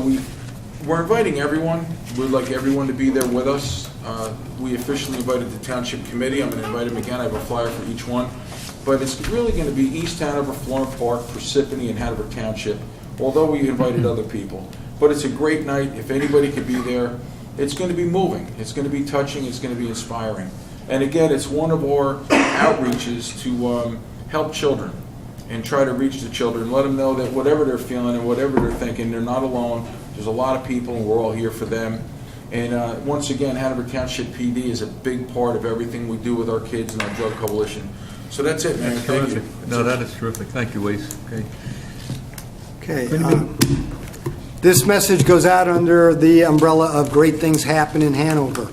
we're inviting everyone. We'd like everyone to be there with us. We officially invited the Township Committee. I'm going to invite them again. I have a flyer for each one. But it's really going to be East Hanover, Florham Park, Parsippany, and Hanover Township, although we invited other people. But it's a great night. If anybody could be there, it's going to be moving. It's going to be touching. It's going to be inspiring. And again, it's one of our outreaches to help children and try to reach the children, let them know that whatever they're feeling and whatever they're thinking, they're not alone. There's a lot of people, and we're all here for them. And once again, Hanover Township PD is a big part of everything we do with our kids and our drug coalition. So that's it, man. Thank you. No, that is terrific. Thank you, Wace. Okay. This message goes out under the umbrella of Great Things Happen in Hanover.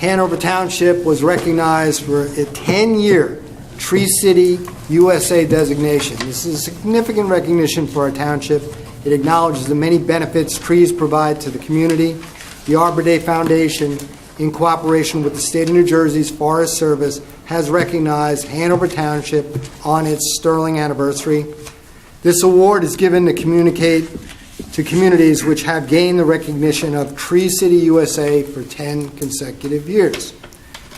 Hanover Township was recognized for a 10-year Tree City USA designation. This is a significant recognition for our township. It acknowledges the many benefits trees provide to the community. The Arbor Day Foundation, in cooperation with the State of New Jersey's Forest Service, has recognized Hanover Township on its sterling anniversary. This award is given to communities which have gained the recognition of Tree City USA for 10 consecutive years.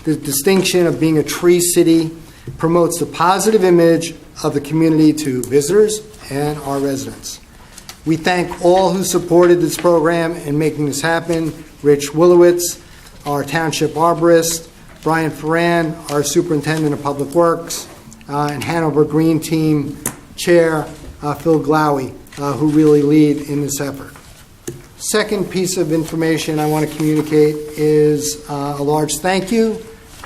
The distinction of being a Tree City promotes the positive image of the community to visitors and our residents. We thank all who supported this program in making this happen: Rich Willowitz, our township arborist, Brian Ferran, our superintendent of public works, and Hanover Green Team Chair Phil Glowy, who really lead in this effort. Second piece of information I want to communicate is a large thank you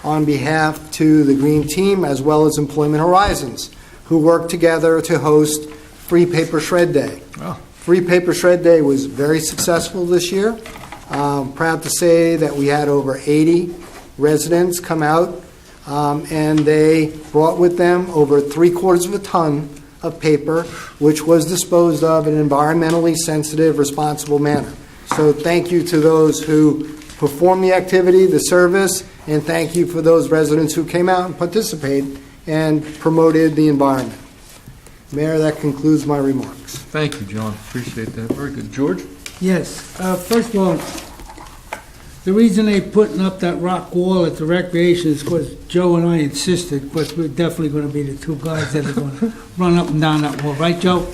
on behalf to the Green Team as well as Employment Horizons, who worked together to host Free Paper Shred Day. Oh. Free Paper Shred Day was very successful this year. Proud to say that we had over 80 residents come out, and they brought with them over 3/4 of a ton of paper, which was disposed of in an environmentally sensitive, responsible manner. So thank you to those who performed the activity, the service, and thank you for those residents who came out and participated and promoted the environment. Mayor, that concludes my remarks. Thank you, John. Appreciate that. Very good. George? Yes. First of all, the reason they putting up that rock wall at the recreation is because Joe and I insisted, because we're definitely going to be the two guys that are going to run up and down that wall. Right, Joe?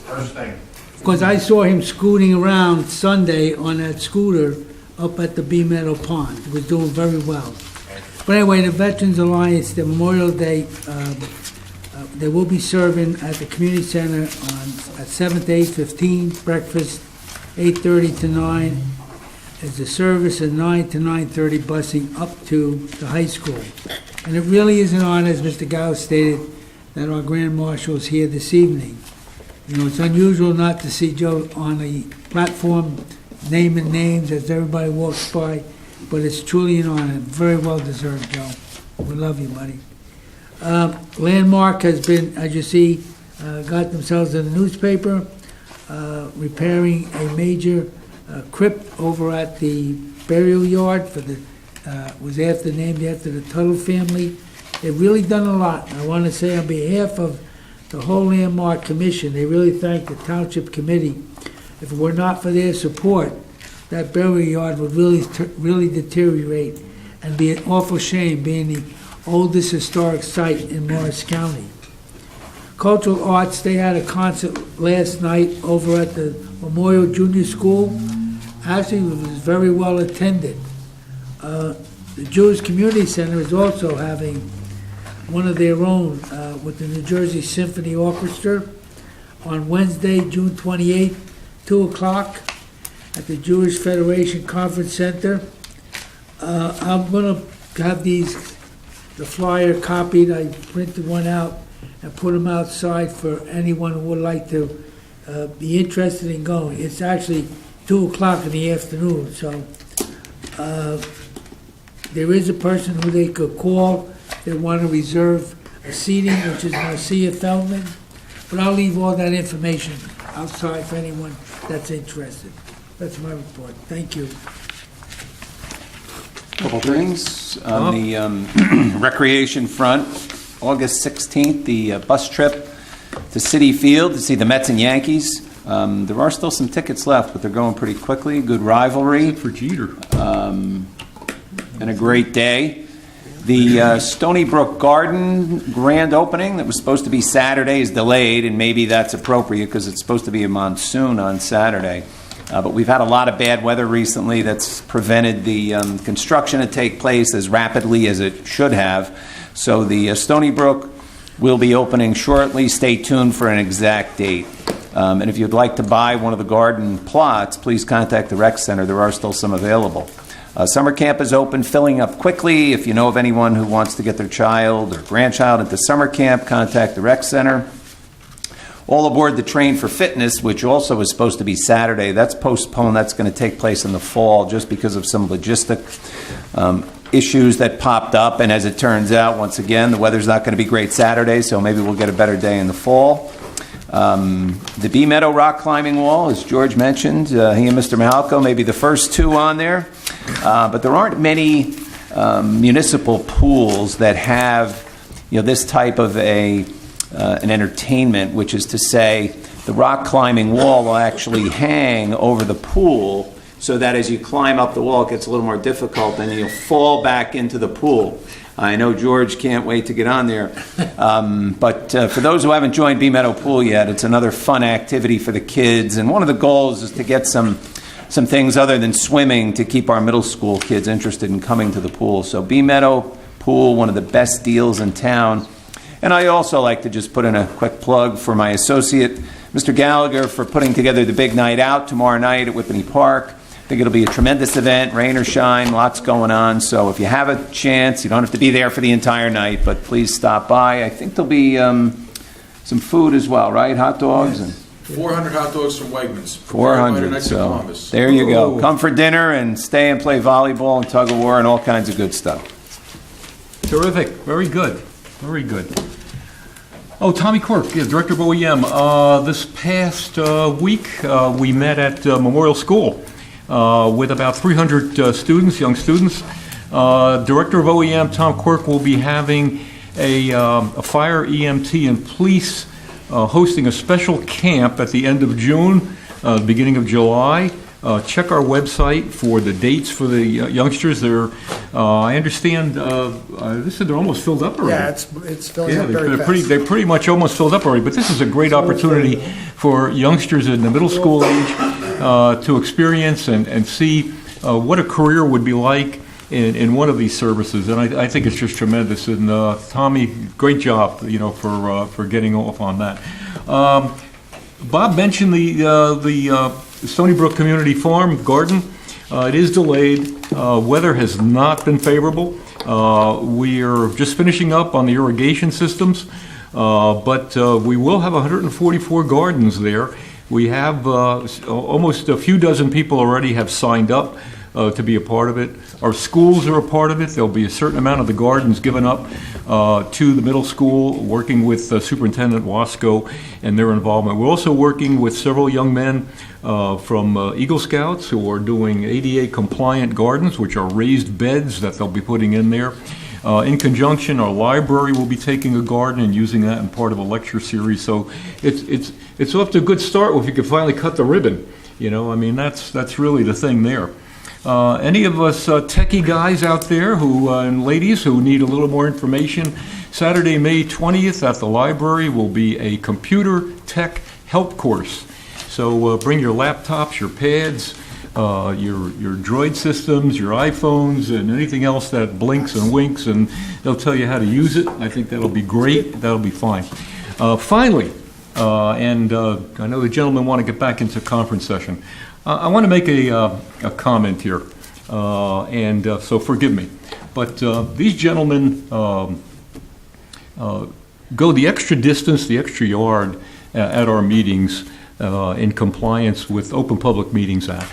First thing. Because I saw him scooting around Sunday on that scooter up at the Bee Meadow Pond. He was doing very well. But anyway, the Veterans Alliance, the Memorial Day, they will be serving at the community center at 7 to 8:15, breakfast 8:30 to 9, as the service at 9 to 9:30, busing up to the high school. And it really is an honor, as Mr. Gow stated, that our Grand Marshal is here this evening. You know, it's unusual not to see Joe on the platform naming names as everybody walks by, but it's truly an honor. Very well deserved, Joe. We love you, buddy. Landmark has been, as you see, got themselves in the newspaper, repairing a major crypt over at the burial yard for the, was named after the Tuttle family. They've really done a lot. I want to say on behalf of the whole Landmark Commission, they really thank the Township Committee. If it were not for their support, that burial yard would really deteriorate and be an awful shame, being the oldest historic site in Morris County. Cultural Arts, they had a concert last night over at the Memorial Junior School. Actually, it was very well attended. The Jewish Community Center is also having one of their own with the New Jersey Symphony Orchestra on Wednesday, June 28th, 2 o'clock at the Jewish Federation Conference Center. I'm going to have the flyer copied. I printed one out and put them outside for anyone who would like to be interested in going. It's actually 2 o'clock in the afternoon, so there is a person who they could call. They want to reserve a seating, which is Marcia Feldman, but I'll leave all that information outside for anyone that's interested. That's my report. Thank you. Couple things on the recreation front. August 16th, the bus trip to Citi Field to see the Mets and Yankees. There are still some tickets left, but they're going pretty quickly. Good rivalry. For Jeter. And a great day. The Stony Brook Garden grand opening that was supposed to be Saturday is delayed, and maybe that's appropriate because it's supposed to be a monsoon on Saturday. But we've had a lot of bad weather recently that's prevented the construction to take place as rapidly as it should have. So the Stony Brook will be opening shortly. Stay tuned for an exact date. And if you'd like to buy one of the garden plots, please contact the rec center. There are still some available. Summer camp is open, filling up quickly. If you know of anyone who wants to get their child or grandchild into summer camp, contact the rec center. All aboard the Train for Fitness, which also was supposed to be Saturday. That's postponed. That's going to take place in the fall just because of some logistic issues that popped up. And as it turns out, once again, the weather's not going to be great Saturday, so maybe we'll get a better day in the fall. The Bee Meadow Rock Climbing Wall, as George mentioned, he and Mr. Mahalko may be the first two on there. But there aren't many municipal pools that have this type of an entertainment, which is to say the rock climbing wall will actually hang over the pool so that as you climb up the wall it gets a little more difficult and you'll fall back into the pool. I know George can't wait to get on there. But for those who haven't joined Bee Meadow Pool yet, it's another fun activity for the kids. And one of the goals is to get some things other than swimming to keep our middle school kids interested in coming to the pool. So Bee Meadow Pool, one of the best deals in town. And I also like to just put in a quick plug for my associate, Mr. Gallagher, for putting together the big night out tomorrow night at Whippany Park. I think it'll be a tremendous event, rain or shine, lots going on. So if you have a chance, you don't have to be there for the entire night, but please stop by. I think there'll be some food as well, right? Hot dogs? Yes. 400 hot dogs from Wegmans. 400, so there you go. Come for dinner and stay and play volleyball and tug of war and all kinds of good stuff. Terrific. Very good. Very good. Oh, Tommy Quirk, yeah, Director of OEM. This past week, we met at Memorial School with about 300 students, young students. Director of OEM, Tom Quirk, will be having a fire, EMT, and police hosting a special camp at the end of June, beginning of July. Check our website for the dates for the youngsters. I understand, they said they're almost filled up already. Yeah, it's filling up very fast. They're pretty much almost filled up already, but this is a great opportunity for youngsters in the middle school age to experience and see what a career would be like in one of these services, and I think it's just tremendous. And Tommy, great job, for getting off on that. Bob mentioned the Stony Brook Community Farm Garden. It is delayed. Weather has not been favorable. We are just finishing up on the irrigation systems, but we will have 144 gardens there. We have almost a few dozen people already have signed up to be a part of it. Our schools are a part of it. There'll be a certain amount of the gardens given up to the middle school, working with Superintendent Wasco and their involvement. We're also working with several young men from Eagle Scouts who are doing ADA compliant gardens, which are raised beds that they'll be putting in there. In conjunction, our library will be taking a garden and using that in part of a lecture series. So it's off to a good start if you can finally cut the ribbon. That's really the thing there. Any of us techie guys out there and ladies who need a little more information, Saturday, May 20th at the library will be a computer tech help course. So bring your laptops, your pads, your Droid systems, your iPhones, and anything else that blinks and winks, and they'll tell you how to use it. I think that'll be great. That'll be fine. Finally, I know the gentlemen want to get back into conference session. I want to make a comment here, so forgive me. But these gentlemen go the extra distance, the extra yard at our meetings in compliance with Open Public Meetings Act.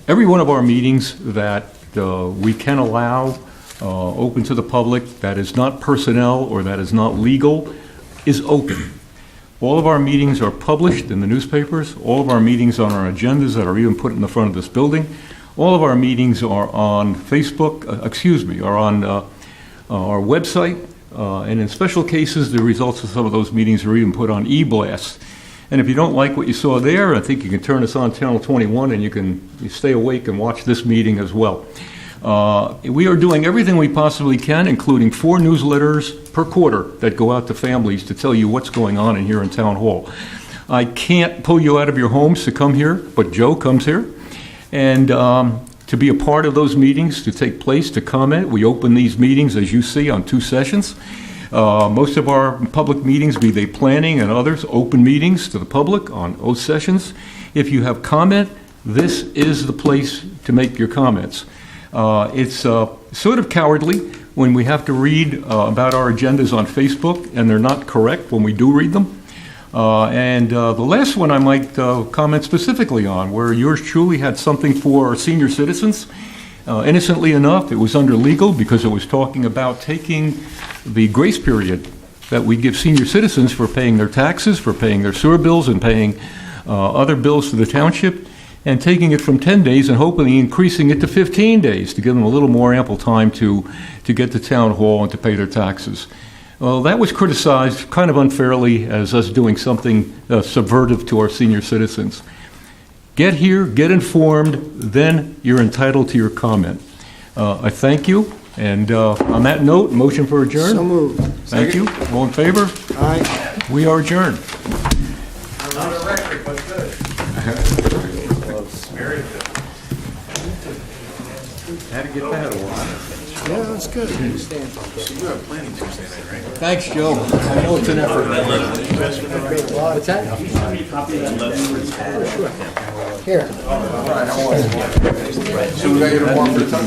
Every one of our meetings that we can allow open to the public that is not personnel or that is not legal is open. All of our meetings are published in the newspapers. All of our meetings are on our agendas that are even put in the front of this building. All of our meetings are on Facebook, are on our website. And in special cases, the results of some of those meetings are even put on e-blast. And if you don't like what you saw there, I think you can turn us on Channel 21 and you stay awake and watch this meeting as well. We are doing everything we possibly can, including 4 newsletters per quarter that go out to families to tell you what's going on in here in Town Hall. I can't pull you out of your homes to come here, but Joe comes here. And to be a part of those meetings, to take place, to comment. We open these meetings, as you see, on 2 sessions. Most of our public meetings, be they planning and others, open meetings to the public on those sessions. If you have comment, this is the place to make your comments. It's sort of cowardly when we have to read about our agendas on Facebook and they're not correct when we do read them. The last one I might comment specifically on, where yours truly had something for our senior citizens. Innocently enough, it was under legal because it was talking about taking the grace period that we give senior citizens for paying their taxes, for paying their sewer bills, and paying other bills to the township, and taking it from 10 days and hopefully increasing it to 15 days to give them a little more ample time to get to town hall and to pay their taxes. Well, that was criticized kind of unfairly as us doing something subversive to our senior citizens. Get here, get informed, then you're entitled to your comment. I thank you, and on that note, motion for adjourn. So moved. Thank you. All in favor? Aye. We are adjourned. Not a record, but good. Had to get that one. Yeah, that's good. So you have planning Tuesday night, right? Thanks, Joe. I know it's an effort. What's that? Here. All right, how was it? So we got you tomorrow for the time?